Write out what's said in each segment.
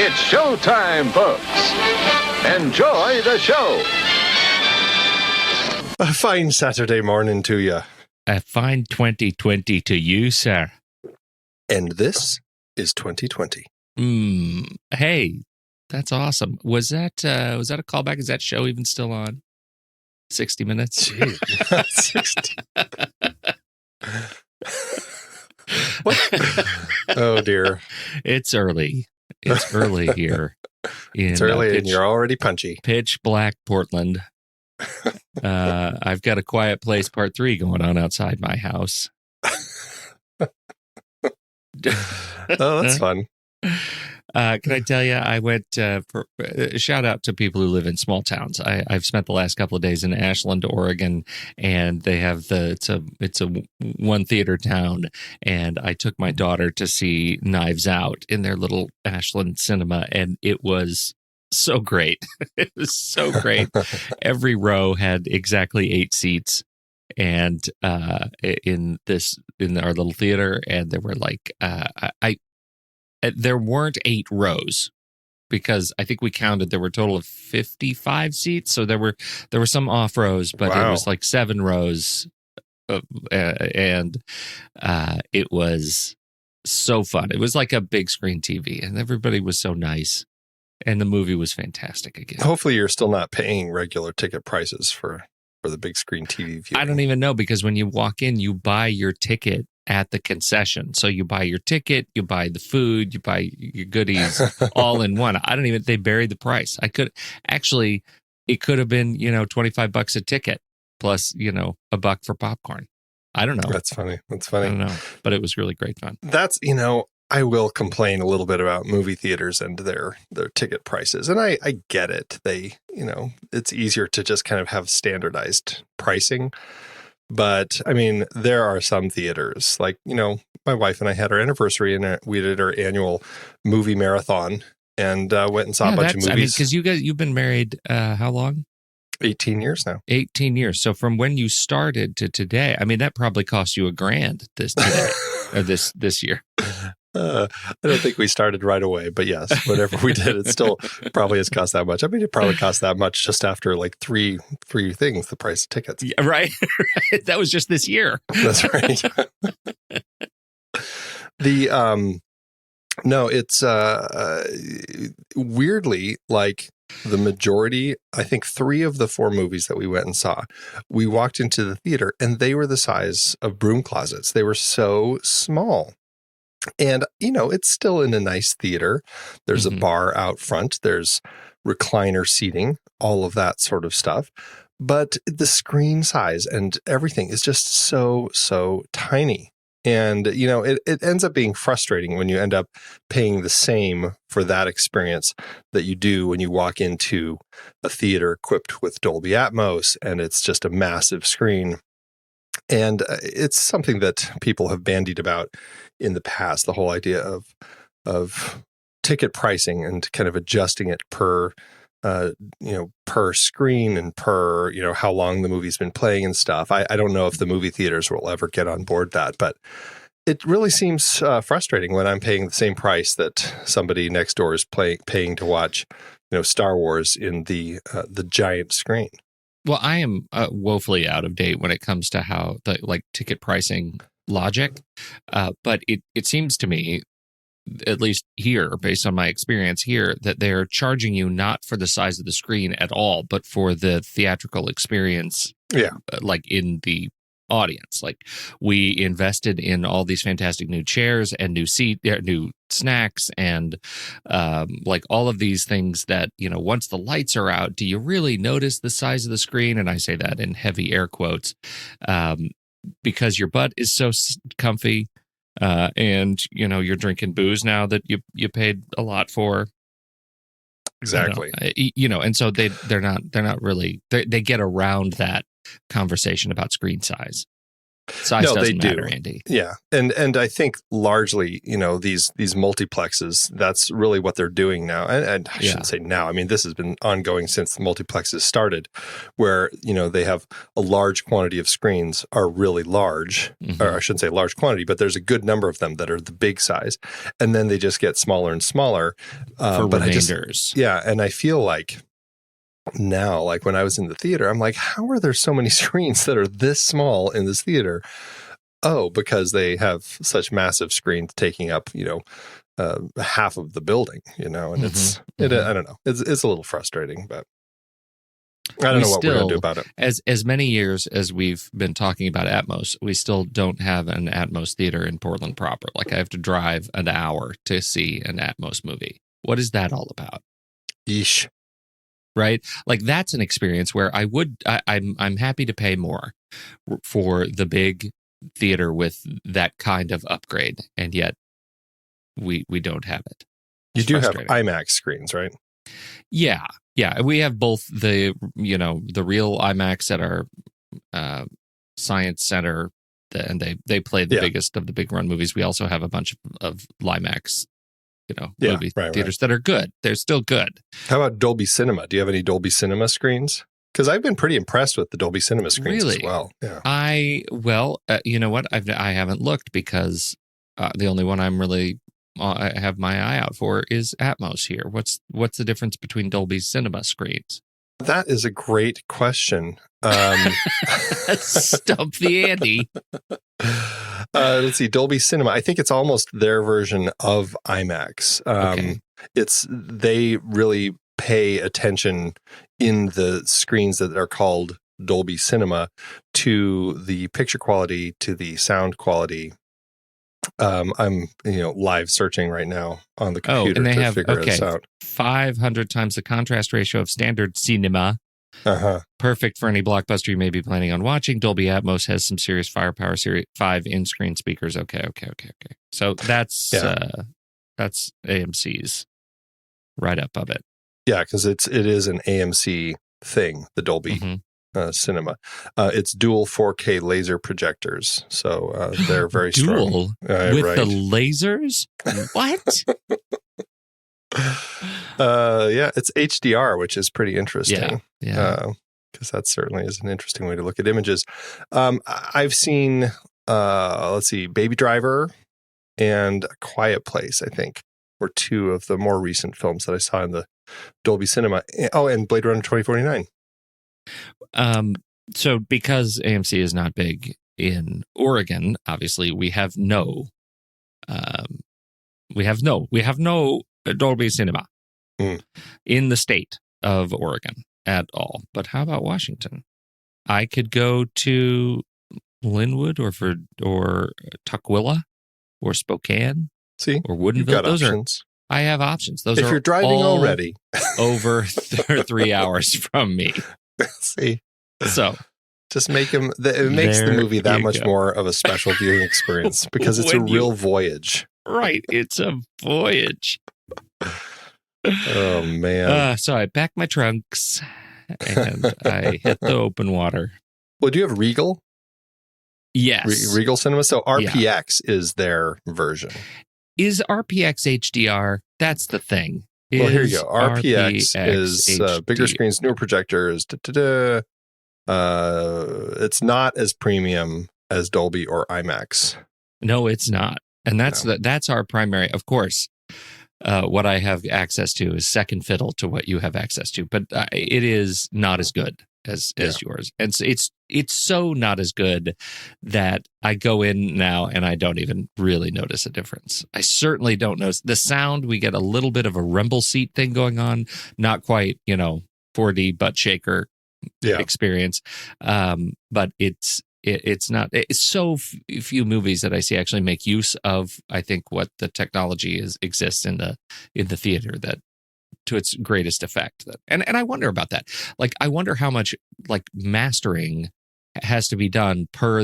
It's showtime, folks. Enjoy the show. A fine Saturday morning to you. A fine 2020 to you, sir. And this is 2020. Hey, that's awesome. Was that a callback? Is that show even still on? 60 Minutes? Jeez. 60. What? Oh, dear. It's early. It's early here. It's early and you're already punchy. Pitch black Portland. I've got A Quiet Place Part 3 going on outside my house. Oh, that's fun. Can I tell you, I went for a shout out to people who live in small towns. I've spent the last couple of days in Ashland, Oregon, and they have it's a one theater town. And I took my daughter to see Knives Out in their little Ashland cinema, and it was so great. It was so great. Every row had exactly 8 seats, and in our little theater, and there were like there weren't 8 rows, because I think we counted there were a total of 55 seats. So there were some off rows, but It was like 7 rows, and it was so fun. It was like a big screen TV, and everybody was so nice, and the movie was fantastic again. Hopefully, you're still not paying regular ticket prices for the big screen TV viewing. I don't even know, because when you walk in, you buy your ticket at the concession. So you buy your ticket, you buy the food, you buy your goodies all in one. They buried the price. It could have been, $25 a ticket plus, $1 for popcorn. I don't know. That's funny. I don't know, but it was really great fun. That's, I will complain a little bit about movie theaters and their ticket prices. And I get it. They, it's easier to just kind of have standardized pricing. But I mean, there are some theaters like, my wife and I had our anniversary and we did our annual movie marathon and went and saw a bunch of movies. Because you've been married how long? 18 years now. 18 years. So from when you started to today, that probably cost you $1,000 this year. I don't think we started right away, but yes, whatever we did, it still probably has cost that much. It probably cost that much just after like three things, the price of tickets. Yeah, right. That was just this year. That's right. No, it's weirdly like the majority, I think 3 of the 4 movies that we went and saw, we walked into the theater and they were the size of broom closets. They were so small. And, it's still in a nice theater. There's a bar out front. There's recliner seating, all of that sort of stuff. But the screen size and everything is just so, so tiny. And, it ends up being frustrating when you end up paying the same for that experience that you do when you walk into a theater equipped with Dolby Atmos and it's just a massive screen. And it's something that people have bandied about in the past, the whole idea of ticket pricing and kind of adjusting it per screen and per, how long the movie's been playing and stuff. I don't know if the movie theaters will ever get on board that, but it really seems frustrating when I'm paying the same price that somebody next door is paying to watch, Star Wars in the giant screen. Well, I am woefully out of date when it comes to how the ticket pricing logic, but it seems to me, at least here, based on my experience here, that they're charging you not for the size of the screen at all, but for the theatrical experience. Yeah, in the audience. We invested in all these fantastic new chairs and new snacks and all of these things that, once the lights are out, do you really notice the size of the screen? And I say that in heavy air quotes, because your butt is so comfy, and you're drinking booze now that you paid a lot for. Exactly. And so they're not really, they get around that conversation about screen size. Size No, they doesn't do. matter, Andy. Yeah. And I think largely, these multiplexes, that's really what they're doing now. And I shouldn't say now. I mean, this has been ongoing since the multiplexes started, where, they have a large quantity of screens are really large, or I shouldn't say large quantity, but there's a good number of them that are the big size. And then they just get smaller and smaller. For but remainders. And I feel like now, like when I was in the theater, I'm like, how are there so many screens that are this small in this theater? Oh, because they have such massive screens taking up, half of the building, and I don't know. It's a little frustrating, but I don't know what we're going to do about it. As many years as we've been talking about Atmos, we still don't have an Atmos theater in Portland proper. Like I have to drive an hour to see an Atmos movie. What is that all about? Yeesh. Right? Like that's an experience where I'm happy to pay more for the big theater with that kind of upgrade, and yet we don't have it. You do have IMAX screens, right? Yeah. We have both the real IMAX at our Science Center, and they play the biggest of the big run movies. We also have a bunch of Limax movie theaters that are good. They're still good. How about Dolby Cinema? Do you have any Dolby Cinema screens? Because I've been pretty impressed with the Dolby Cinema screens as well. Yeah. You know what? I haven't looked because the only one I have my eye out for is Atmos here. What's the difference between Dolby Cinema screens? That is a great question. Stump the Andy. Let's see, Dolby Cinema. I think it's almost their version of IMAX. Okay. They really pay attention in the screens that are called Dolby Cinema to the picture quality, to the sound quality. I'm live searching right now on the computer and they have figure this out. 500 times the contrast ratio of standard cinema. Perfect for any blockbuster you may be planning on watching. Dolby Atmos has some serious firepower. Series 5 in-screen speakers. Okay. So that's AMC's right up of it. Yeah, because it is an AMC thing, the Dolby Cinema. It's dual 4K laser projectors, so they're very strong. Dual with the lasers? What? It's HDR, which is pretty interesting. Yeah. Because that certainly is an interesting way to look at images. I've seen, Baby Driver and A Quiet Place, I think, were two of the more recent films that I saw in the Dolby Cinema. Oh, and Blade Runner 2049. So because AMC is not big in Oregon, obviously we have no Dolby Cinema in the state of Oregon at all. But how about Washington? I could go to Linwood or Tukwila or Spokane. See, or Woodinville. You've got options. I have options. Those if are you're driving already over 3 hours from me. See, so just make them. It makes the movie that much more of a special viewing experience because it's a real voyage. Right, it's a voyage. Oh man! So I packed my trunks and I hit the open water. Well, do you have Regal? Yes, Regal Cinema. So RPX is their version. Is RPX HDR? That's the thing. Well, here you go. RPX is bigger screens, newer projectors. It's not as premium as Dolby or IMAX. No, it's not. And that's our primary. Of course, what I have access to is second fiddle to what you have access to, but it is not as good as yours. And so it's so not as good that I go in now and I don't even really notice a difference. I certainly don't notice the sound. We get a little bit of a rumble seat thing going on, not quite 4D butt shaker experience, but it's not. It's so few movies that I see actually make use of, I think, what the technology exists in the theater that to its greatest effect. And I wonder about that. Like, I wonder how much mastering has to be done per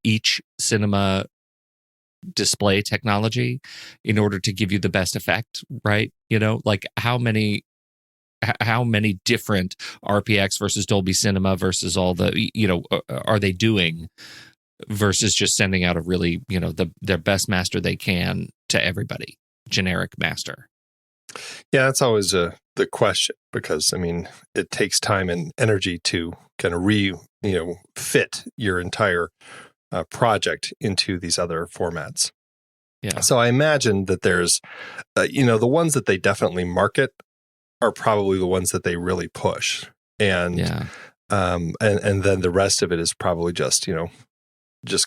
each cinema display technology in order to give you the best effect, right? How many different RPX versus Dolby Cinema versus all the, are they doing versus just sending out a really, their best master they can to everybody, generic master. Yeah, that's always the question, because I mean, it takes time and energy to kind of fit your entire project into these other formats. Yeah. So I imagine that there's, the ones that they definitely market are probably the ones that they really push, and and then the rest of it is probably just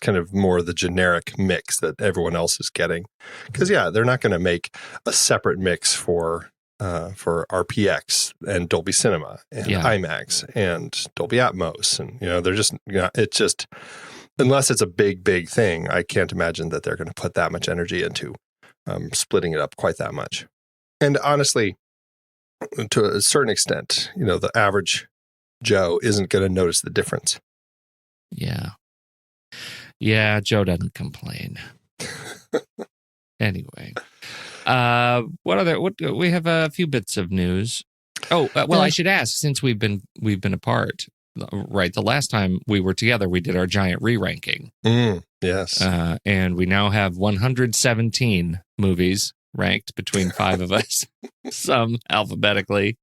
kind of more the generic mix that everyone else is getting. Because they're not going to make a separate mix for RPX and Dolby Cinema and IMAX and Dolby Atmos, and they're just it's just, unless it's a big thing, I can't imagine that they're going to put that much energy into splitting it up quite that much. And honestly, to a certain extent, the average Joe isn't going to notice the difference. Yeah, Joe doesn't complain. Anyway, what we have a few bits of news. Oh, I should ask, since we've been apart, right? The last time we were together, we did our giant re-ranking. Yes. And we now have 117 movies ranked between 5 of us, some alphabetically.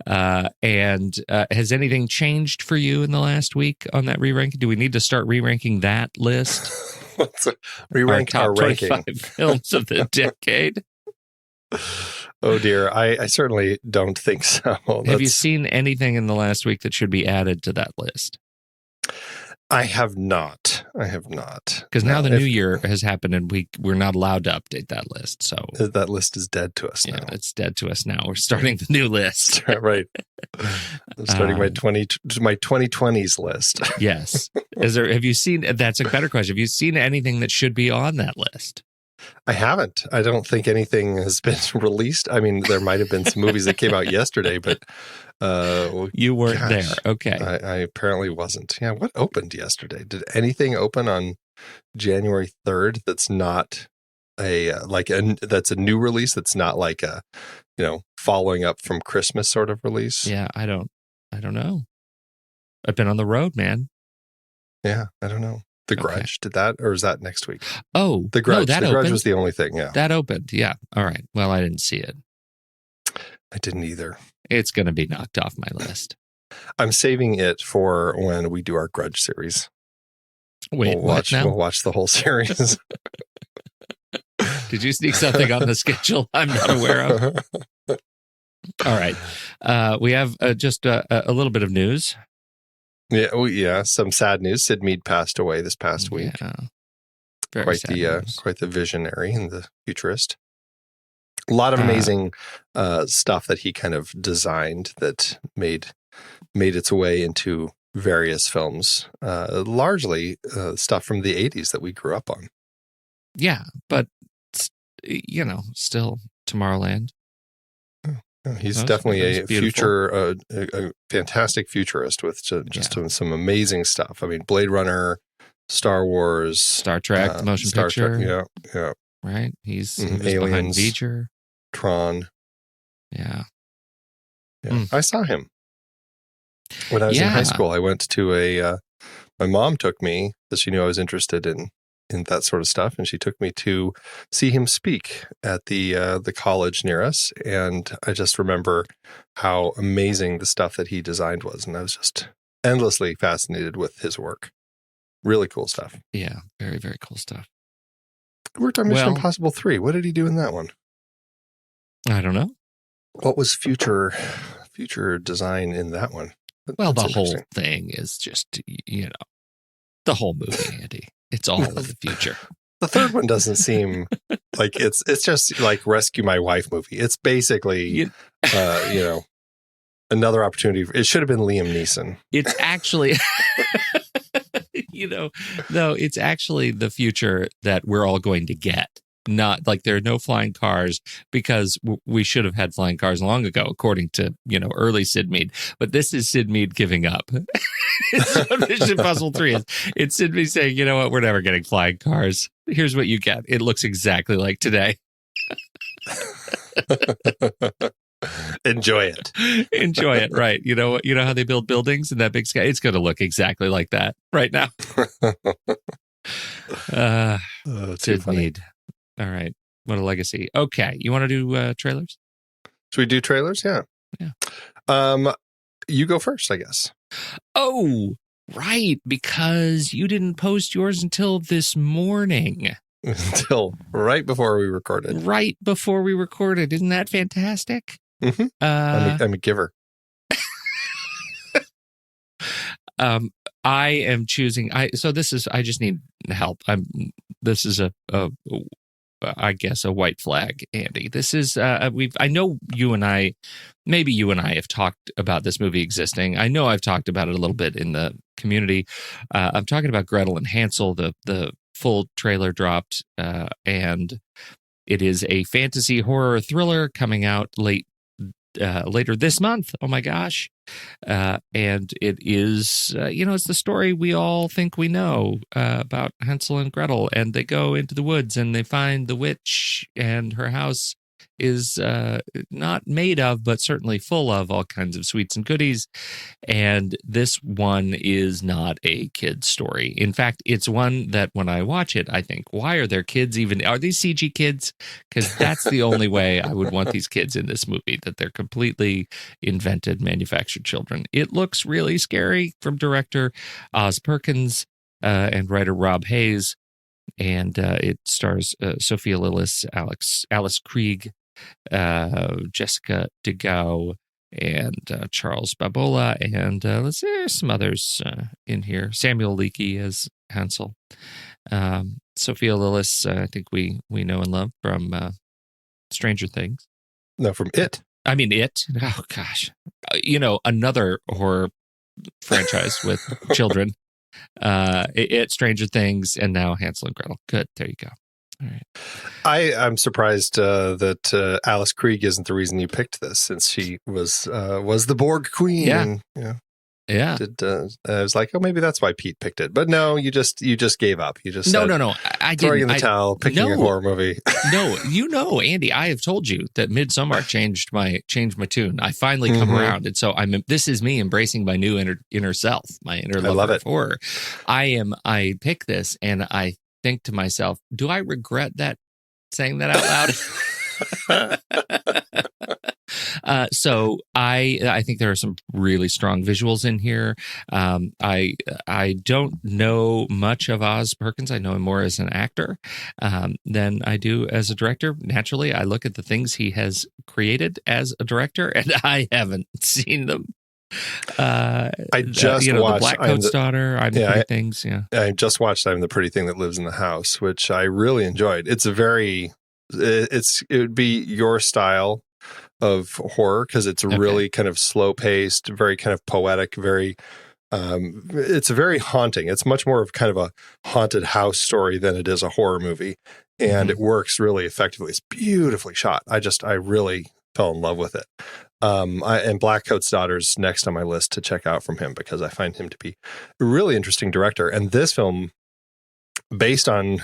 And has anything changed for you in the last week on that re-ranking? Do we need to start re-ranking that list? Re-rank our ranking. 25 films of the decade. Oh dear, I certainly don't think so. Have you seen anything in the last week that should be added to that list? I have not. Because now the new year has happened, and we're not allowed to update that list. So that list is dead to us now. Yeah, it's dead to us now. We're starting the new list. Right. I'm starting my 2020s list. Yes. Have you seen? That's a better question. Have you seen anything that should be on that list? I haven't. I don't think anything has been released. I mean, there might have been some movies that came out yesterday, but you weren't there. Okay. I apparently wasn't. Yeah. What opened yesterday? Did anything open on January 3rd that's not that's a new release? That's not like a, following up from Christmas sort of release? Yeah. I don't know. I've been on the road, man. Yeah. I don't know. The Grudge, did that, or is that next week? Oh, The Grudge. No, the Grudge was the only thing. Yeah. That opened. Yeah. All right. Well, I didn't see it. I didn't either. It's going to be knocked off my list. I'm saving it for when we do our Grudge series. Wait, we'll watch the whole series. Did you sneak something on the schedule I'm not aware of? All right. We have just a little bit of news. Yeah. Some sad news. Syd Mead passed away this past week. Quite the visionary and the futurist. A lot of amazing stuff that he kind of designed that made its way into various films. Largely stuff from the 80s that we grew up on. Yeah, but still Tomorrowland. He's definitely a future, a fantastic futurist with just some amazing stuff. I mean, Blade Runner, Star Wars, Star Trek, the motion picture. Trek, yeah. Right? He's Aliens, behind V'ger. Tron. Yeah. I saw him when I was in high school. I went to my mom took me because she knew I was interested in that sort of stuff, and she took me to see him speak at the college near us. And I just remember how amazing the stuff that he designed was, and I was just endlessly fascinated with his work. Really cool stuff. Yeah, very, very cool stuff. He worked on Mission Impossible 3. What did he do in that one? I don't know. What was future design in that one? Well, the whole thing is just, the whole movie, Andy. It's all in the future. The third one doesn't seem like it's just like Rescue My Wife movie. It's basically, another opportunity. It should have been Liam Neeson. It's actually, no, it's actually the future that we're all going to get. Not like there are no flying cars because we should have had flying cars long ago, according to, early Syd Mead. But this is Syd Mead giving up. It's what Mission Impossible 3 is. It's Syd Mead saying, you know what, we're never getting flying cars. Here's what you get. It looks exactly like today. Enjoy it. Enjoy it, right? You know how they build buildings in that big sky. It's going to look exactly like that right now. Syd Mead. All right, what a legacy. Okay, you want to do trailers? Should we do trailers? Yeah. You go first, I guess. Oh, right, because you didn't post yours until this morning. Until right before we recorded. Right before we recorded. Isn't that fantastic? Mm-hmm. I'm a giver. I am choosing. I just need help. This is I guess a white flag, Andy. This is I know you and I have talked about this movie existing. I know I've talked about it a little bit in the community. I'm talking about Gretel and Hansel. The full trailer dropped, and it is a fantasy horror thriller coming out later this month. Oh my gosh. And it is, it's the story we all think we know about Hansel and Gretel. And they go into the woods and they find the witch, and her house is not made of, but certainly full of all kinds of sweets and goodies. And this one is not a kid's story. In fact, it's one that when I watch it, I think, why are there kids even? Are these CG kids? Because that's the only way I would want these kids in this movie, that they're completely invented, manufactured children. It looks really scary from director Oz Perkins and writer Rob Hayes. And it stars Sophia Lillis, Alice Krieg, Jessica DeGao, and Charles Babola, and let's see, there's some others in here. Samuel Leakey as Hansel. Sophia Lillis, I think we know and love from Stranger Things. No, from It. I mean, It. Oh, gosh. Another horror franchise with children. It, Stranger Things, and now Hansel and Gretel. Good. There you go. All right. I'm surprised that Alice Krieg isn't the reason you picked this, since she was the Borg Queen. Yeah. And, yeah. I was like, oh, maybe that's why Pete picked it. But no, you just gave up. You just no. I throwing in the towel, picking a horror movie. No, Andy, I have told you that Midsommar changed my tune. I finally come around, and so this is me embracing my new inner self, my inner love of horror. I pick this, and I think to myself, do I regret saying that out loud? So I think there are some really strong visuals in here. I don't know much of Oz Perkins. I know him more as an actor than I do as a director. Naturally, I look at the things he has created as a director, and I haven't seen them. I just watched The Black Coat's Daughter. I'm the Pretty Things. Yeah, I just watched I'm the Pretty Thing That Lives in the House, which I really enjoyed. It would be your style of horror, because it's really kind of slow paced, very kind of poetic, very it's very haunting. It's much more of kind of a haunted house story than it is a horror movie, and it works really effectively. It's beautifully shot. I really fell in love with it. And Black Coat's Daughter's next on my list to check out from him, because I find him to be a really interesting director. And this film, based on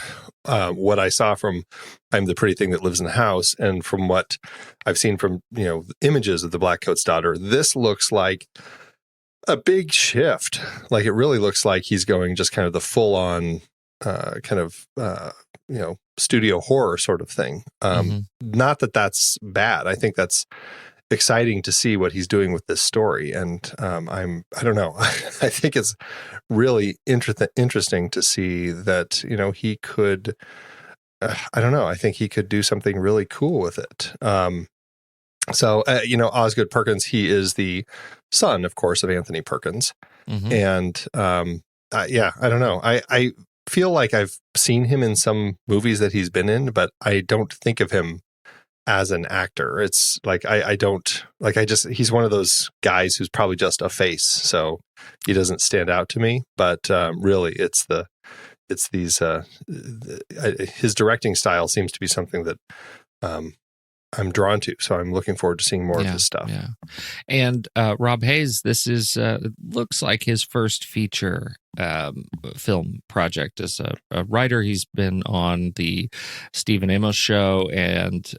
what I saw from I'm the Pretty Thing That Lives in the House, and from what I've seen from images of the Black Coat's Daughter, this looks like a big shift. Like, it really looks like he's going just kind of the full on kind of studio horror sort of thing. Not that that's bad. I think that's exciting to see what he's doing with this story. And I don't know. I think it's really interesting to see that, he could, I don't know. I think he could do something really cool with it. Osgood Perkins, he is the son, of course, of Anthony Perkins. And I don't know. I feel like I've seen him in some movies that he's been in, but I don't think of him as an actor. It's like, he's one of those guys who's probably just a face, so he doesn't stand out to me. But really, his directing style seems to be something that I'm drawn to. So I'm looking forward to seeing more of his stuff. Yeah. And Rob Hayes, this is looks like his first feature film project as a writer. He's been on the Stephen Amos show and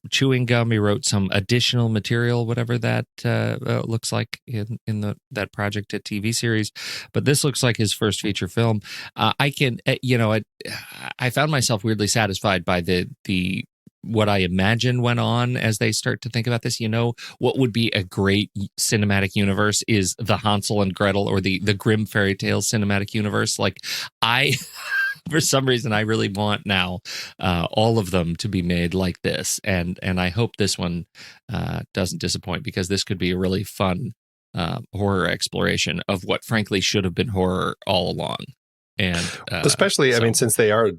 Chewing Gum. He wrote some additional material, whatever that looks like in that project, a TV series. But this looks like his first feature film. I found myself weirdly satisfied by the what I imagine went on as they start to think about this. What would be a great cinematic universe is the Hansel and Gretel or the Grimm fairy tale cinematic universe. Like for some reason, I really want now all of them to be made like this. And I hope this one doesn't disappoint, because this could be a really fun horror exploration of what frankly should have been horror all along. And especially, I mean, since they are,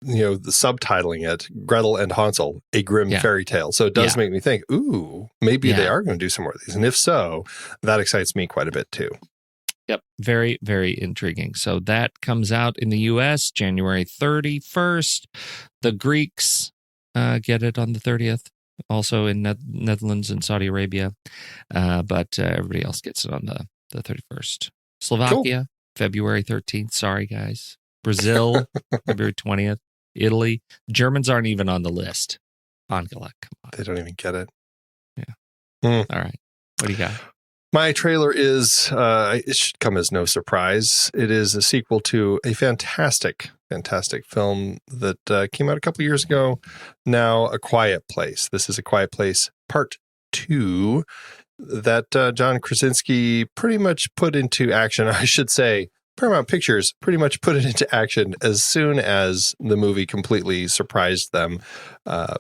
the subtitling it, Gretel and Hansel, a Grimm fairy tale. So it does make me think, ooh, maybe they are going to do some more of these. And if so, that excites me quite a bit too. Yep. Very, very intriguing. So that comes out in the U.S. January 31st. The Greeks get it on the 30th. Also in Netherlands and Saudi Arabia. But everybody else gets it on the 31st. Slovakia, February 13th. Sorry, guys. Brazil, February 20th. Italy. Germans aren't even on the list. Angela, come on. They don't even get it. Yeah. All right. What do you got? My trailer is, it should come as no surprise. It is a sequel to a fantastic film that came out a couple years ago. Now, A Quiet Place. This is A Quiet Place Part 2 that John Krasinski pretty much put into action. I should say, Paramount Pictures pretty much put it into action as soon as the movie completely surprised them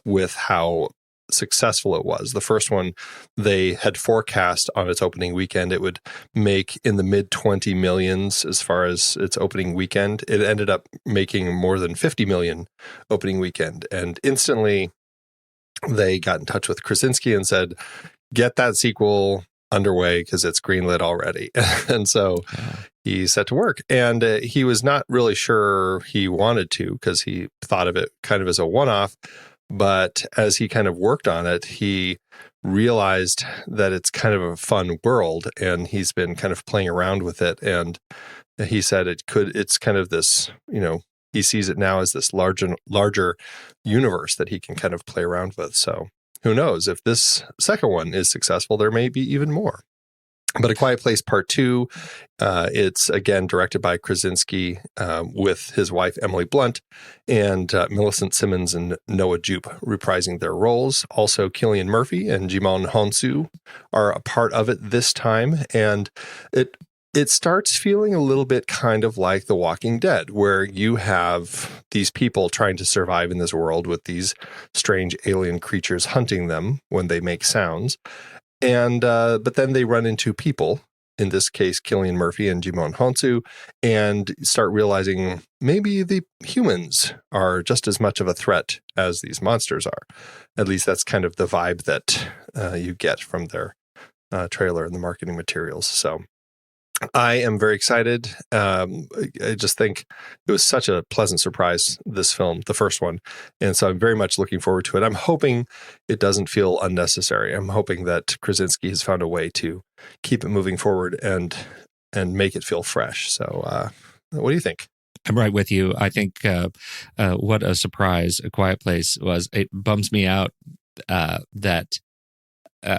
with how successful it was. The first one, they had forecast on its opening weekend it would make in the mid 20 millions as far as its opening weekend. It ended up making more than 50 million opening weekend. And instantly they got in touch with Krasinski and said, get that sequel underway because it's greenlit already. And so he set to work, and he was not really sure he wanted to, because he thought of it kind of as a one-off. But as he kind of worked on it, he realized that it's kind of a fun world, and he's been kind of playing around with it. And he said it's kind of this, he sees it now as this larger universe that he can kind of play around with. So who knows, if this second one is successful, there may be even more. But A Quiet Place Part 2, it's again directed by Krasinski with his wife, Emily Blunt, and Millicent Simmons and Noah Jupe reprising their roles. Also, Cillian Murphy and Jimon Hounsou are a part of it this time. And it starts feeling a little bit kind of like The Walking Dead, where you have these people trying to survive in this world with these strange alien creatures hunting them when they make sounds. And but then they run into people, in this case, Cillian Murphy and Jimon Hounsou, and start realizing maybe the humans are just as much of a threat as these monsters are. At least that's kind of the vibe that you get from their trailer and the marketing materials. So I am very excited. I just think it was such a pleasant surprise, this film, the first one. And so I'm very much looking forward to it. I'm hoping it doesn't feel unnecessary. I'm hoping that Krasinski has found a way to keep it moving forward and make it feel fresh. So what do you think? I'm right with you. I think what a surprise A Quiet Place was. It bums me out that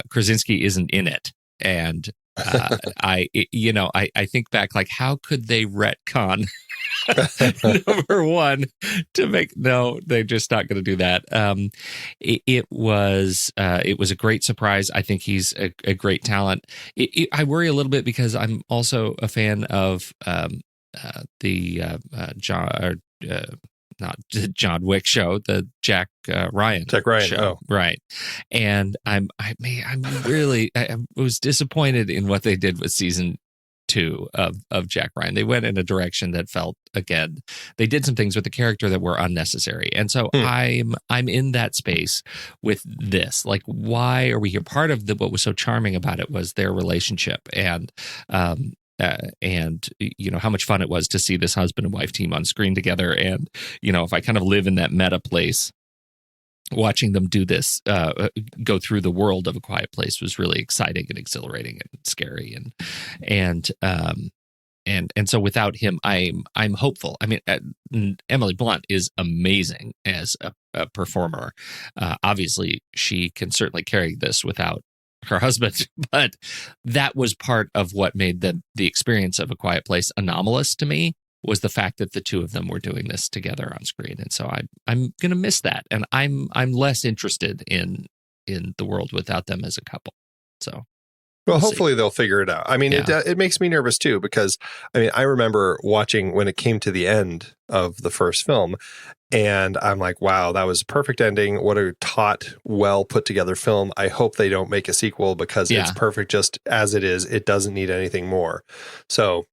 Krasinski isn't in it. And I think back, like, how could they retcon number one to make? No, they're just not going to do that. It was a great surprise. I think he's a great talent. I worry a little bit because I'm also a fan of not John Wick show, the Jack Ryan show. Oh. Right. And I was disappointed in what they did with season 2 of Jack Ryan. They went in a direction that felt, again, they did some things with the character that were unnecessary. And so I'm in that space with this. Like, why are we here? Part of what was so charming about it was their relationship, and how much fun it was to see this husband and wife team on screen together. And, if I kind of live in that meta place watching them do this, go through the world of A Quiet Place was really exciting and exhilarating and scary, and so without him, I'm hopeful. I mean, Emily Blunt is amazing as a performer. Obviously, she can certainly carry this without her husband, but that was part of what made the experience of A Quiet Place anomalous to me, was the fact that the two of them were doing this together on screen. And so I'm going to miss that. And I'm less interested in the world without them as a couple. So, well, hopefully they'll figure it out. I mean, it makes me nervous too, because I mean, I remember watching when it came to the end of the first film, and I'm like, wow, that was a perfect ending. What a taut, well put together film. I hope they don't make a sequel, because it's perfect just as it is. It doesn't need anything more. So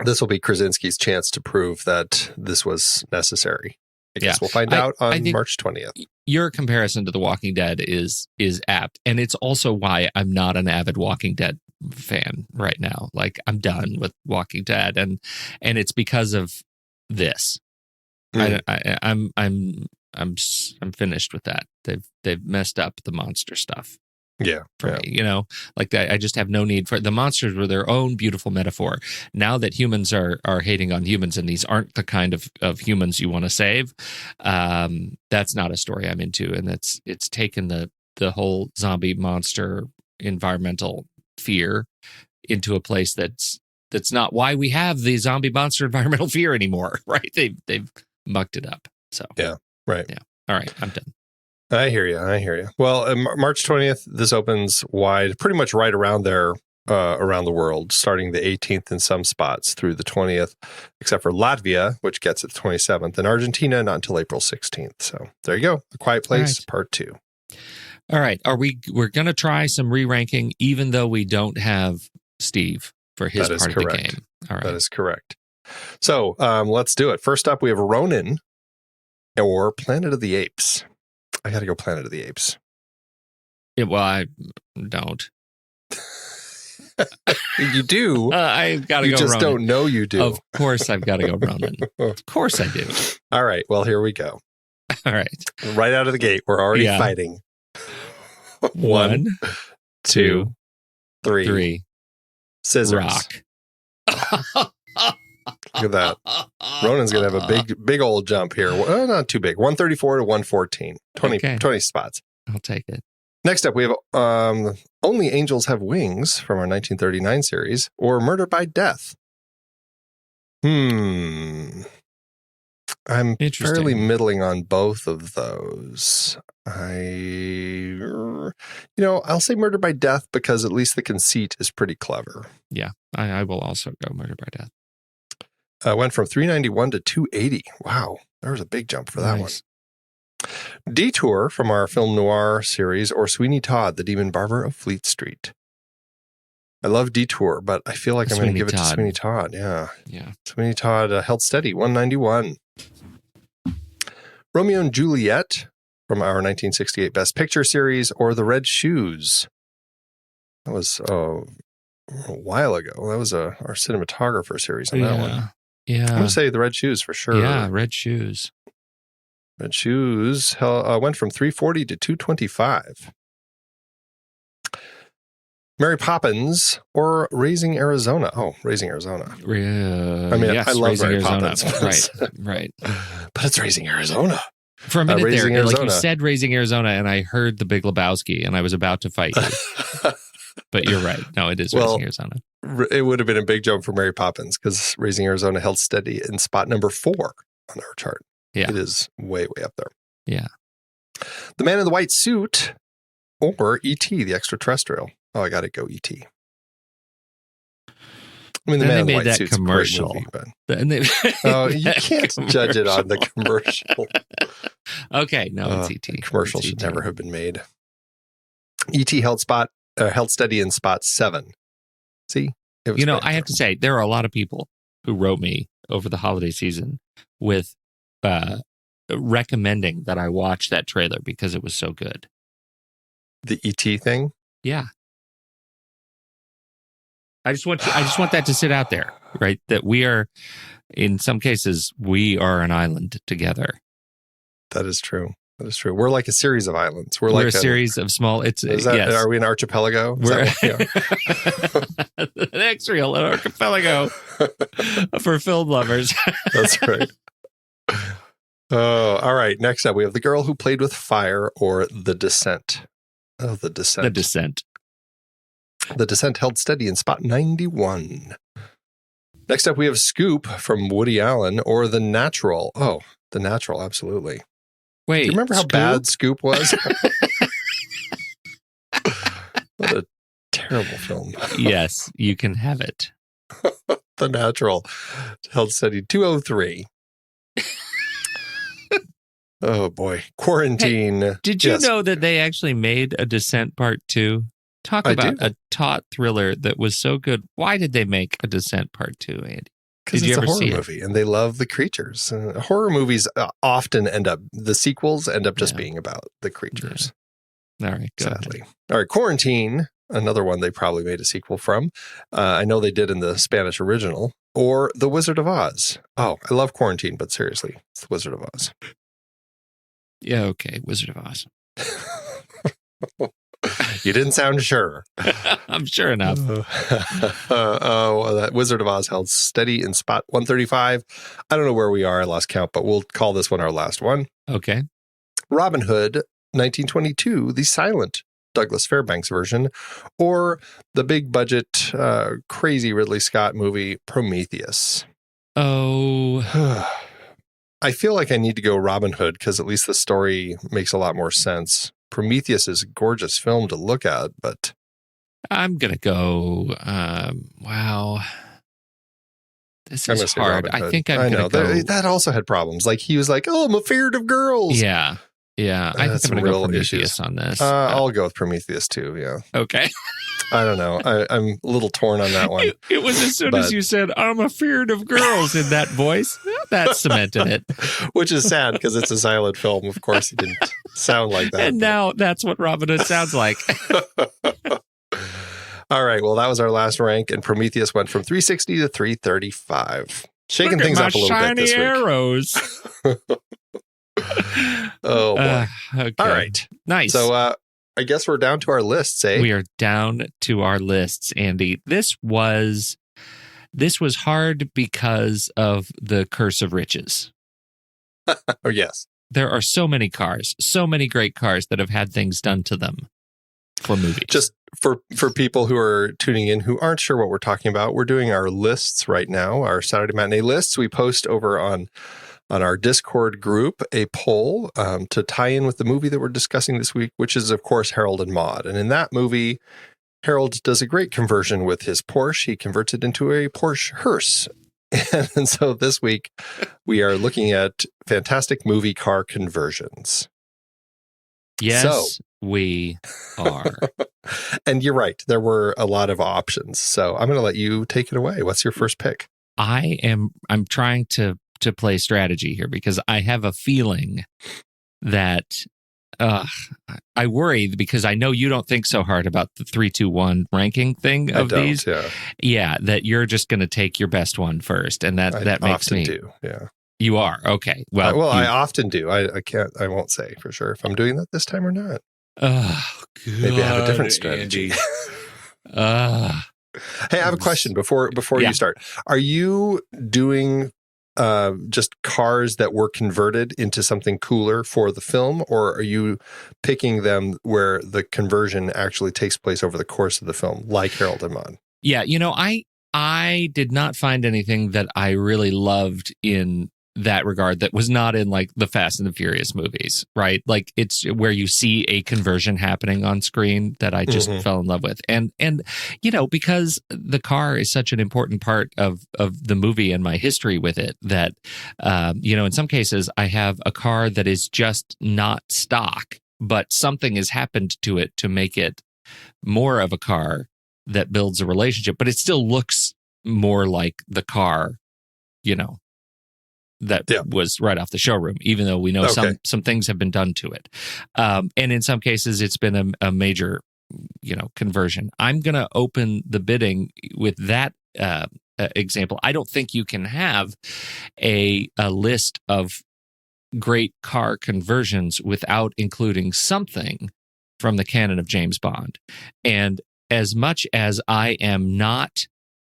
this will be Krasinski's chance to prove that this was necessary. I guess we'll find out on March 20th. Your comparison to The Walking Dead is apt. And it's also why I'm not an avid Walking Dead fan right now. Like, I'm done with Walking Dead. And it's because of this. I'm finished with that. They've messed up the monster stuff. Yeah. For me, you know, like I just have no need for the monsters were their own beautiful metaphor. Now that humans are hating on humans, and these aren't the kind of humans you want to save, that's not a story I'm into. And it's taken the whole zombie monster environmental fear into a place that's not why we have the zombie monster environmental fear anymore, right? They've mucked it up. So yeah, right. Yeah. All right, I'm done. I hear you. Well, March 20th, this opens wide, pretty much right around there, around the world, starting the 18th in some spots through the 20th, except for Latvia, which gets it the 27th, and Argentina not until April 16th. So there you go. A Quiet Place, Part 2. All right. We're going to try some re-ranking, even though we don't have Steve for his part of the game. All right. That is correct. So let's do it. First up, we have Ronin or Planet of the Apes. I got to go Planet of the Apes. Yeah, well, I don't. You do. I've got to go You just Ronin. don't know you do. Of course I've got to go Ronin. Of course I do. All right. Well, here we go. All right. Right out of the gate, we're already fighting. 1, 2, 3. Scissors. Rock. Look at that. Ronin's going to have a big old jump here. Well, not too big. 134 to 114. 20 spots. I'll take it. Next up, we have Only Angels Have Wings from our 1939 series, or Murder by Death. I'm fairly middling on both of those. I'll say Murder by Death because at least the conceit is pretty clever. Yeah, I will also go Murder by Death. Went from 391 to 280. Wow, there was a big jump for that one. Detour from our film noir series, or Sweeney Todd, the Demon Barber of Fleet Street. I love Detour, but I feel like I'm going to give it to Sweeney Todd. Yeah. Sweeney Todd held steady, 191. Romeo and Juliet from our 1968 Best Picture series, or The Red Shoes. That was a while ago. That was our cinematographer series on that one. Yeah. I'm going to say The Red Shoes for sure. Yeah, Red Shoes. Red Shoes went from 340 to 225. Mary Poppins or Raising Arizona. Oh, Raising Arizona. I love Raising Mary Arizona. Poppins. Right. But it's Raising Arizona. For a minute there, Arizona. like you said Raising Arizona, and I heard The Big Lebowski, and I was about to fight you. But you're right. No, it is Raising Arizona. It would have been a big jump for Mary Poppins because Raising Arizona held steady in spot number 4 on our chart. Yeah. It is way, way up there. Yeah. The Man in the White Suit or E.T., the Extraterrestrial. Oh, I got to go E.T. I mean, The Man in the White Suit's commercial. a great movie, but... you can't judge it on the commercial. Okay, no, it's E.T. Commercial should never have been made. E.T. held steady in spot 7. See? I have to say, there are a lot of people who wrote me over the holiday season with recommending that I watch that trailer because it was so good. The E.T. thing? Yeah. I just want that to sit out there, right? That we are, in some cases, we are an island together. That is true. That is true. We're like a series of islands. We're We're like a series of small. Yes. Are we an archipelago? We're the next real archipelago for film lovers. That's right. Oh, all right. Next up, we have The Girl Who Played with Fire, or The Descent. Oh, The Descent. The Descent. The Descent held steady in spot 91. Next up, we have Scoop from Woody Allen, or The Natural. Oh, The Natural, absolutely. Wait, do you remember how bad Scoop was? What a terrible film. Yes, you can have it. The Natural held steady 203. Oh boy. Quarantine. Hey, did you know that they actually made a Descent Part 2? Talk about a taut thriller that was so good. Why did they make a Descent Part 2, Andy? Because it's a horror movie and they love the creatures. Horror movies often the sequels end up just being about the creatures. Yeah. All right, sadly. All right, Quarantine, another one they probably made a sequel from. I know they did in the Spanish original. Or The Wizard of Oz. Oh, I love Quarantine, but seriously, it's The Wizard of Oz. Yeah, okay, Wizard of Oz. You didn't sound sure. I'm sure enough. That Wizard of Oz held steady in spot 135. I don't know where we are. I lost count, but we'll call this one our last one. Okay. Robin Hood, 1922, the silent Douglas Fairbanks version, or the big budget, crazy Ridley Scott movie, Prometheus. Oh. I feel like I need to go Robin Hood because at least the story makes a lot more sense. Prometheus is a gorgeous film to look at, but I'm going to go, wow. This is hard. I think I'm going to go. That also had problems. Like he was like, oh, I'm afraid of girls. Yeah. Yeah. I think I'm going to go Prometheus on this. I'll go with Prometheus too. Yeah. Okay. I don't know. I'm a little torn on that one. It was as soon as you said, I'm afeard of girls in that voice, that cemented it. Which is sad because it's a silent film. Of course, he didn't sound like that. And now that's what Robin Hood sounds like. All right. Well, that was our last rank, and Prometheus went from 360 to 335. Shaking things up a little bit this week. Arrows. Oh, boy. Okay. All right. Nice. So, I guess we're down to our lists, eh? We are down to our lists, Andy. This was hard because of the curse of riches. Oh, yes. There are so many cars, so many great cars that have had things done to them for movies. Just for people who are tuning in who aren't sure what we're talking about, we're doing our lists right now, our Saturday Matinee lists. We post over on our Discord group a poll to tie in with the movie that we're discussing this week, which is, of course, Harold and Maude. And in that movie, Harold does a great conversion with his Porsche. He converts it into a Porsche hearse. And so this week, we are looking at fantastic movie car conversions. Yes, we are. And you're right. There were a lot of options. So I'm going to let you take it away. What's your first pick? I'm trying to play strategy here because I have a feeling that I worry because I know you don't think so hard about the 3-2-1 ranking thing of these. Yeah, that you're just going to take your best one first, and that makes me. Do. Yeah, you are okay. Well, I often do. I can't. I won't say for sure if I'm doing that this time or not. Oh, God, maybe I have a different strategy. Hey, I have a question before you start. Are you doing just cars that were converted into something cooler for the film, or are you picking them where the conversion actually takes place over the course of the film, like Harold and Maude? Yeah, I did not find anything that I really loved in that regard that was not in like the Fast and the Furious movies, right? Like it's where you see a conversion happening on screen that I just fell in love with. And because the car is such an important part of the movie and my history with it that, in some cases I have a car that is just not stock, but something has happened to it to make it more of a car that builds a relationship, but it still looks more like the car, that was right off the showroom, even though we know some things have been done to it. And in some cases, it's been a major, conversion. I'm going to open the bidding with that example. I don't think you can have a list of great car conversions without including something from the canon of James Bond. And as much as I am not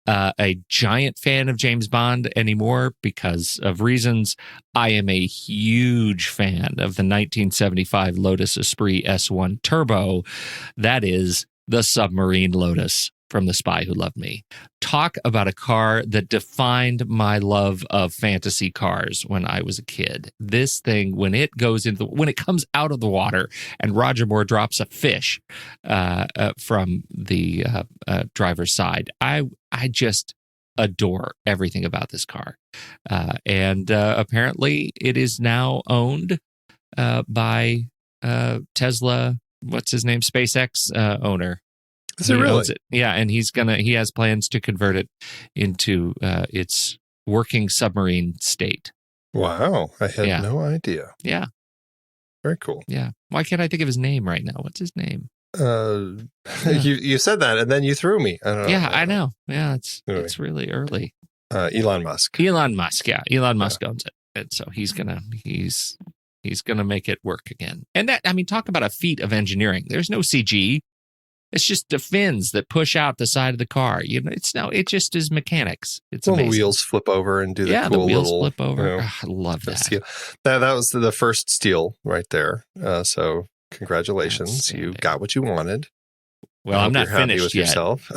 a giant fan of James Bond anymore because of reasons, I am a huge fan of the 1975 Lotus Esprit S1 Turbo. That is the submarine Lotus from The Spy Who Loved Me. Talk about a car that defined my love of fantasy cars when I was a kid. This thing, when it comes out of the water and Roger Moore drops a fish from the driver's side, I just adore everything about this car. And apparently it is now owned by Tesla, what's his name, SpaceX owner. Is it really? It. Yeah, and he has plans to convert it into its working submarine state. Wow, I had no idea. Yeah. Very cool. Yeah. Why can't I think of his name right now? What's his name? You said that and then you threw me. I don't know. Yeah, I know. Yeah, it's really early. Elon Musk. Elon Musk, yeah. Elon Musk owns it. And so he's gonna make it work again. And that, I mean, talk about a feat of engineering. There's no CG. It's just the fins that push out the side of the car. You know, it just is mechanics. It's amazing. The wheels flip over and do the cool the wheels little, flip over. I love that. Steel. That was the first steal right there. So congratulations, you got what you wanted. Well, I'm not happy finished with yet. Yourself.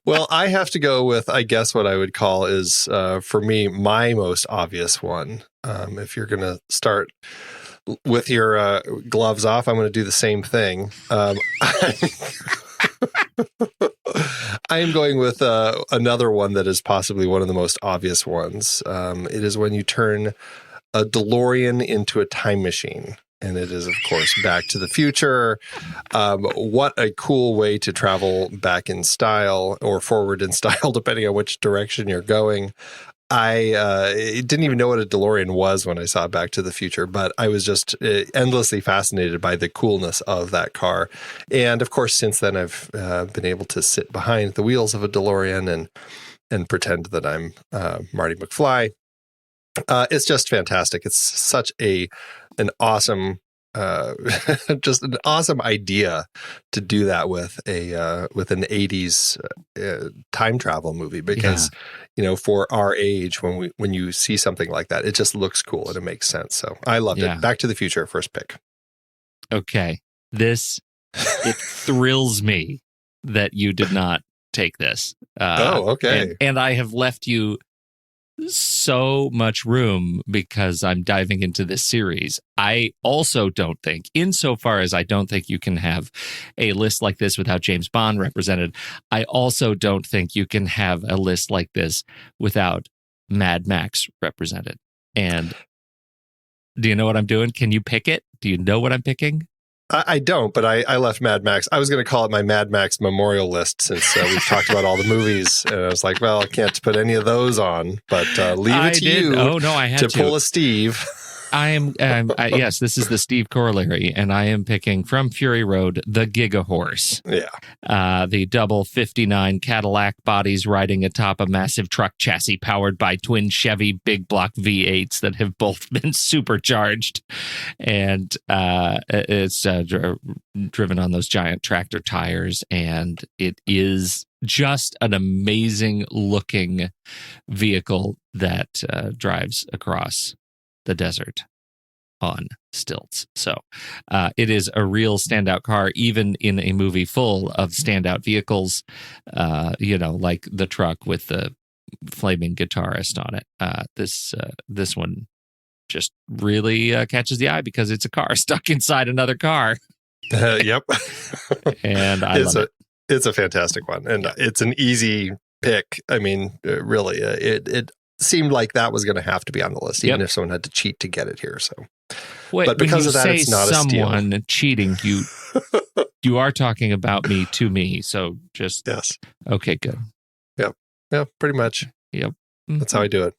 Well, I have to go with, I guess, what I would call is for me my most obvious one. If you're going to start with your gloves off, I'm going to do the same thing. I am going with another one that is possibly one of the most obvious ones. It is when you turn a DeLorean into a time machine. And it is, of course, Back to the Future. What a cool way to travel back in style or forward in style, depending on which direction you're going. I didn't even know what a DeLorean was when I saw Back to the Future, but I was just endlessly fascinated by the coolness of that car. And of course, since then, I've been able to sit behind the wheels of a DeLorean and pretend that I'm Marty McFly. It's just fantastic. It's such an awesome, just an awesome idea to do that with an 80s time travel movie, because you know, for our age, when you see something like that, it just looks cool and it makes sense. So I loved it. Back to the Future, first pick. Okay, it thrills me that you did not take this. Okay. And I have left you so much room because I'm diving into this series. I also don't think, insofar as I don't think you can have a list like this without James Bond represented, I also don't think you can have a list like this without Mad Max represented. And do you know what I'm doing? Can you pick it? Do you know what I'm picking? I don't, but I left Mad Max. I was going to call it my Mad Max memorial list since we've talked about all the movies. And I was like, well, I can't put any of those on, but leave it to you to pull a Steve. I am, yes, this is the Steve corollary, and I am picking from Fury Road, the Giga Horse. Yeah. The double 59 Cadillac bodies riding atop a massive truck chassis powered by twin Chevy big block V8s that have both been supercharged. And it's driven on those giant tractor tires, and it is just an amazing looking vehicle that drives across the desert on stilts. So it is a real standout car, even in a movie full of standout vehicles, like the truck with the flaming guitarist on it. This one just really catches the eye because it's a car stuck inside another car. Yep. And I love it. It's a fantastic one. And it's an easy pick. I mean, really, it seemed like that was going to have to be on the list, even if someone had to cheat to get it here. So, but because of that, it's not a steal. Someone cheating, you are talking about me to me. So just okay, good. Yep, yeah, pretty much. Yep, that's how I do it.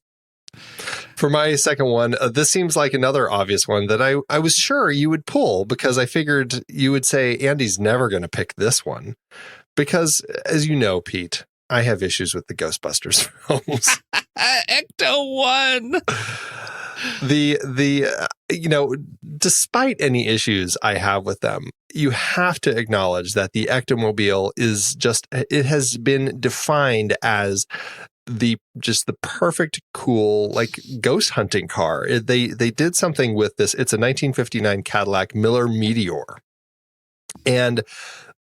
For my second one, this seems like another obvious one that I was sure you would pull, because I figured you would say Andy's never going to pick this one, because as you know, Pete, I have issues with the Ghostbusters films. Ecto-1! Despite any issues I have with them, you have to acknowledge that the Ectomobile is it has been defined as the perfect, cool, like ghost hunting car. They did something with this. It's a 1959 Cadillac Miller Meteor. And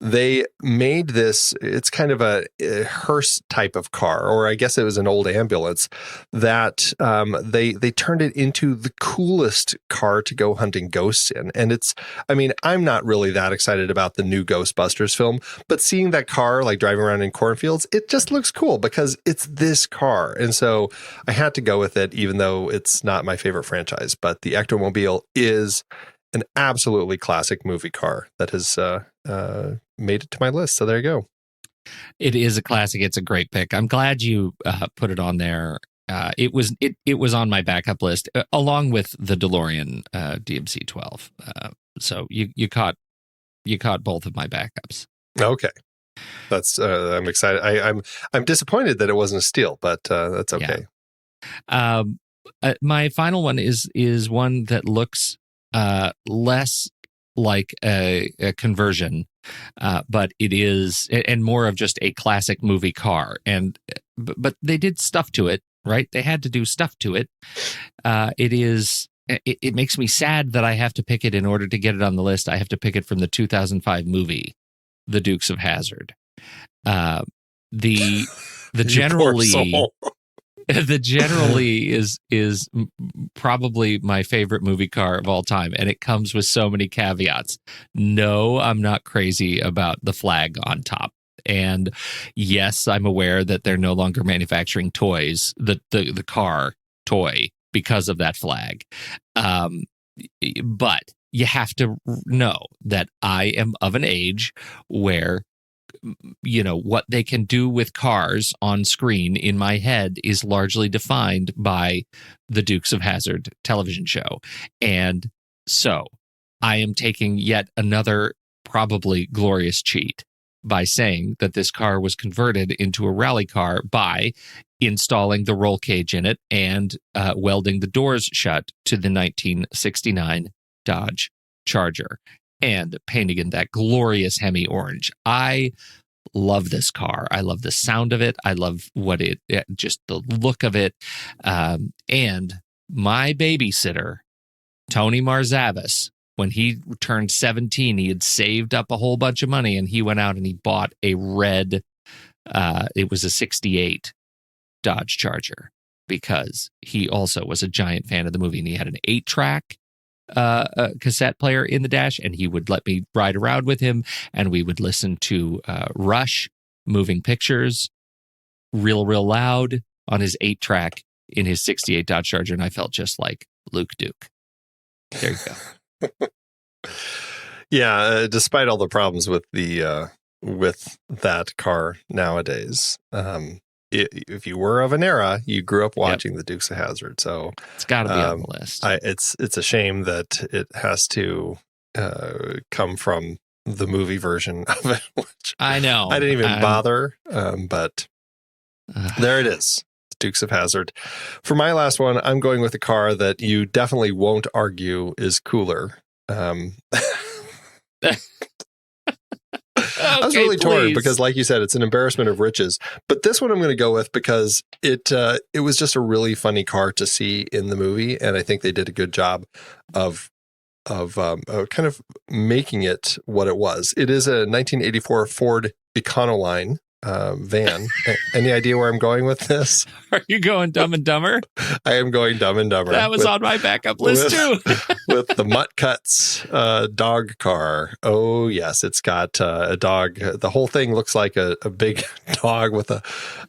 they made this, it's kind of a hearse type of car, or I guess it was an old ambulance that they turned it into the coolest car to go hunting ghosts in. And I'm not really that excited about the new Ghostbusters film, but seeing that car like driving around in cornfields, it just looks cool because it's this car. And so I had to go with it, even though it's not my favorite franchise. But the Ectomobile is an absolutely classic movie car that has made it to my list. So there you go. It is a classic. It's a great pick. I'm glad you put it on there. It was on my backup list along with the DeLorean DMC-12. So you caught both of my backups. Okay, that's I'm excited. I'm disappointed that it wasn't a steal, but that's okay. Yeah. My final one is one that looks less like a conversion, but it is, and more of just a classic movie car. But they did stuff to it, right? They had to do stuff to it. It makes me sad that I have to pick it in order to get it on the list. I have to pick it from the 2005 movie, The Dukes of Hazzard. The generally. The generally is probably my favorite movie car of all time, and it comes with so many caveats. No, I'm not crazy about the flag on top. And yes, I'm aware that they're no longer manufacturing toys, the car toy, because of that flag. But you have to know that I am of an age where what they can do with cars on screen in my head is largely defined by the Dukes of Hazzard television show. And so I am taking yet another probably glorious cheat by saying that this car was converted into a rally car by installing the roll cage in it and welding the doors shut to the 1969 Dodge Charger and painting in that glorious Hemi orange. I love this car. I love the sound of it. I love just the look of it. And my babysitter, Tony Marzavis, when he turned 17, he had saved up a whole bunch of money and he went out and he bought a red, it was a 68 Dodge Charger, because he also was a giant fan of the movie, and he had an 8-track cassette player in the dash, and he would let me ride around with him, and we would listen to Rush, Moving Pictures, real loud on his 8-track in his 68 Dodge Charger, and I felt just like Luke Duke. There you go. Yeah, despite all the problems with that car nowadays, if you were of an era, you grew up watching the Dukes of Hazzard, so it's got to be on the list. It's a shame that it has to come from the movie version of it, which I know I didn't even bother, but there it is, Dukes of Hazzard. For my last one, I'm going with a car that you definitely won't argue is cooler. I was really torn because, like you said, it's an embarrassment of riches. But this one I'm going to go with because it was just a really funny car to see in the movie, and I think they did a good job of kind of making it what it was. It is a 1984 Ford Econoline van. Any idea where I'm going with this? Are you going Dumb and Dumber? I am going Dumb and Dumber. That was on my backup list too. With the Mutt Cuts dog car. Oh yes, it's got a dog. The whole thing looks like a big dog with a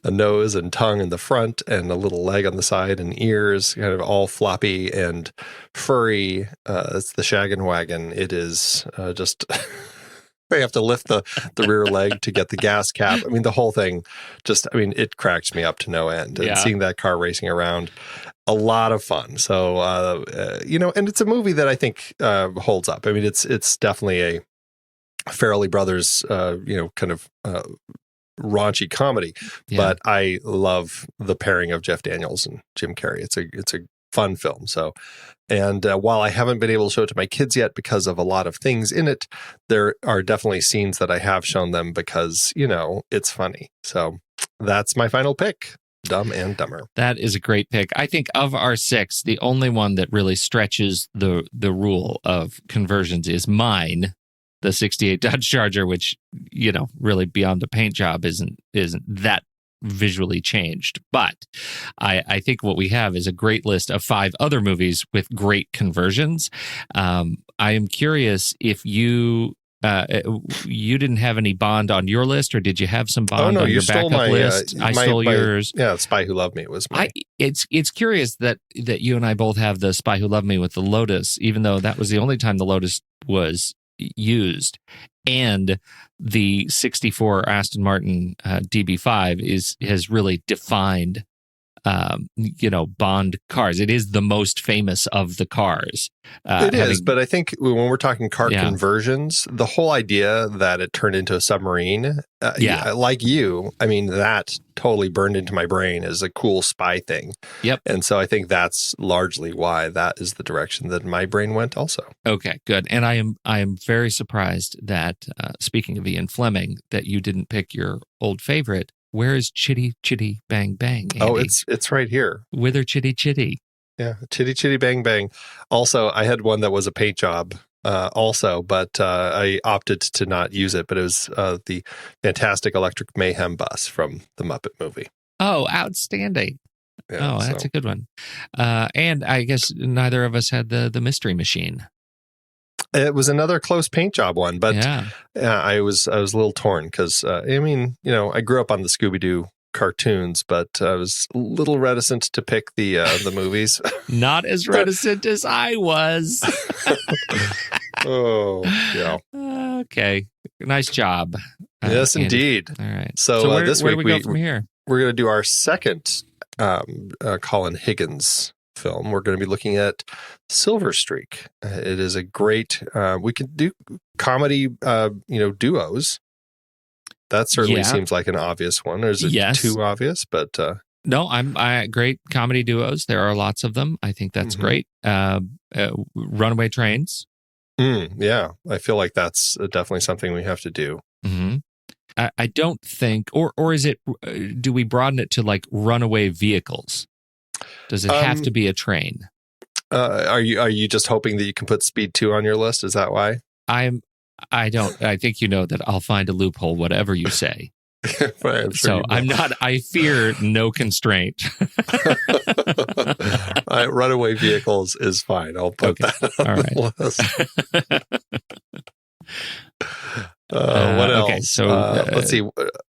nose and tongue in the front and a little leg on the side and ears, kind of all floppy and furry. It's the Shaggin' Wagon. It is just. They have to lift the rear leg to get the gas cap. I mean, the whole thing it cracks me up to no end. And seeing that car racing around, a lot of fun. So, and it's a movie that I think holds up. I mean, it's definitely a Farrelly Brothers, kind of raunchy comedy. Yeah. But I love the pairing of Jeff Daniels and Jim Carrey. It's a fun film. So, and while I haven't been able to show it to my kids yet because of a lot of things in it, there are definitely scenes that I have shown them because, it's funny. So that's my final pick, Dumb and Dumber. That is a great pick. I think of our 6, the only one that really stretches the rule of conversions is mine, the 68 Dodge Charger, which, really beyond a paint job isn't that visually changed. But I think what we have is a great list of 5 other movies with great conversions. I am curious if you didn't have any Bond on your list, or did you have some Bond on your backup list? I stole yours. Yeah, Spy Who Loved Me was mine. It's curious that you and I both have the Spy Who Loved Me with the Lotus, even though that was the only time the Lotus was used. And the 64 Aston Martin DB5 has really defined Bond cars. It is the most famous of the cars. It is, but I think when we're talking car conversions, the whole idea that it turned into a submarine, like you, I mean, that totally burned into my brain as a cool spy thing. Yep. And so I think that's largely why that is the direction that my brain went also. Okay, good. And I am very surprised that, speaking of Ian Fleming, that you didn't pick your old favorite. Where is Chitty Chitty Bang Bang, Andy? Oh, it's right here. Whither Chitty Chitty? Yeah, Chitty Chitty Bang Bang. Also, I had one that was a paint job but I opted to not use it. But it was the Fantastic Electric Mayhem bus from the Muppet movie. Oh, outstanding. Yeah, that's a good one. And I guess neither of us had the Mystery Machine. It was another close paint job one, but I was a little torn because I grew up on the Scooby-Doo cartoons, but I was a little reticent to pick the movies. Not as reticent as I was. Oh, yeah. Okay, nice job. Yes, Andy. Indeed. All right. So this where week do we go from here? We're going to do our second Colin Higgins film. We're going to be looking at Silver Streak. It is a great. We could do comedy, duos. That certainly seems like an obvious one. Or is it too obvious? But no, I great comedy duos. There are lots of them. I think that's great. Runaway Trains. Yeah, I feel like that's definitely something we have to do. Mm-hmm. I don't think, or is it? Do we broaden it to like runaway vehicles? Does it have to be a train? Are you just hoping that you can put Speed 2 on your list? Is that why? I don't. I think you know that I'll find a loophole, whatever you say. Right, so I'm not. I fear no constraint. Runaway vehicles is fine. I'll put that on the list. What else? Okay, so let's see.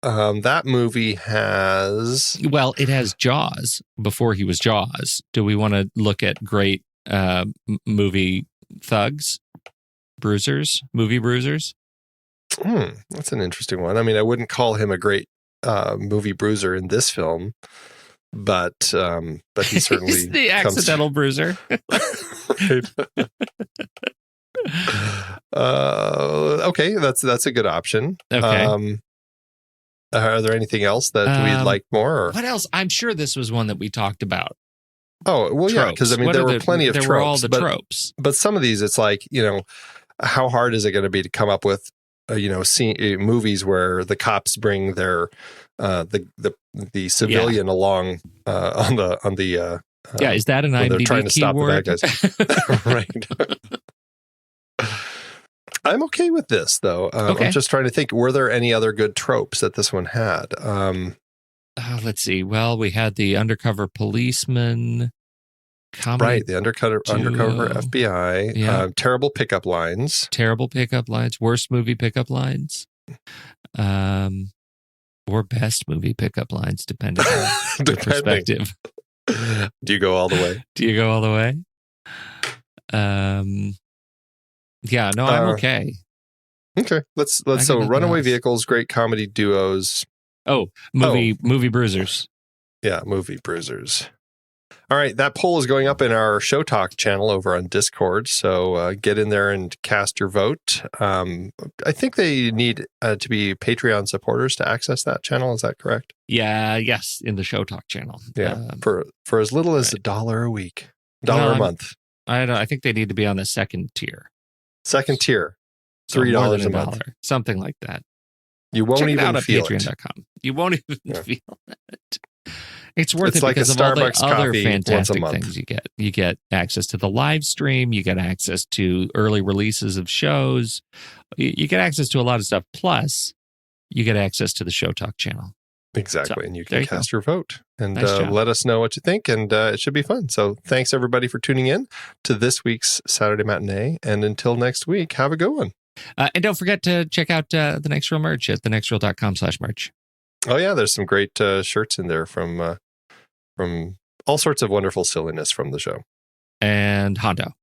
That movie has. Well, it has Jaws before he was Jaws. Do we want to look at great movie thugs, movie bruisers? That's an interesting one. I mean, I wouldn't call him a great movie bruiser in this film, but he certainly he's the accidental bruiser. Okay, that's a good option. Okay. Are there anything else that we'd like more? Or? What else? I'm sure this was one that we talked about. Oh, well, yeah, because I mean, there were plenty of tropes. There were all the tropes. But some of these, it's like, how hard is it going to be to come up with, movies where the cops bring their the civilian along on the is that an IMDb trying to stop keyword? The bad guys. Right. I'm okay with this, though. I'm just trying to think, were there any other good tropes that this one had? Let's see. Well, we had the undercover policeman. Comedy right, the undercover FBI. Terrible pickup lines. Worst movie pickup lines. Or best movie pickup lines, depending on the perspective. Do you go all the way? Yeah, no, I'm okay. Okay, let's so runaway vehicles, great comedy duos. Movie bruisers. Yeah, movie bruisers. All right, that poll is going up in our Show Talk channel over on Discord, so get in there and cast your vote. I think they need to be Patreon supporters to access that channel. Is that correct? Yes, in the Show Talk channel. Yeah, for as little as $1 a week. $1 a month. I think they need to be on the second tier. Second tier, So $3 more than a month. $1, something like that. You won't Check it even out at feel it. patreon.com. You won't even Yeah. feel it. It's worth It's it like a because of all the Starbucks other coffee once a fantastic month. things you get. You get access to the live stream. You get access to early releases of shows. You get access to a lot of stuff. Plus, you get access to the Show Talk channel. Exactly. So, and you there can you go. cast your vote and Nice job. let us know what you think. And it should be fun. So thanks, everybody, for tuning in to this week's Saturday Matinee. And until next week, have a good one. And don't forget to check out the Next Reel merch at thenextreel.com/merch. Oh, yeah. There's some great shirts in there from all sorts of wonderful silliness from the show. And Hondo.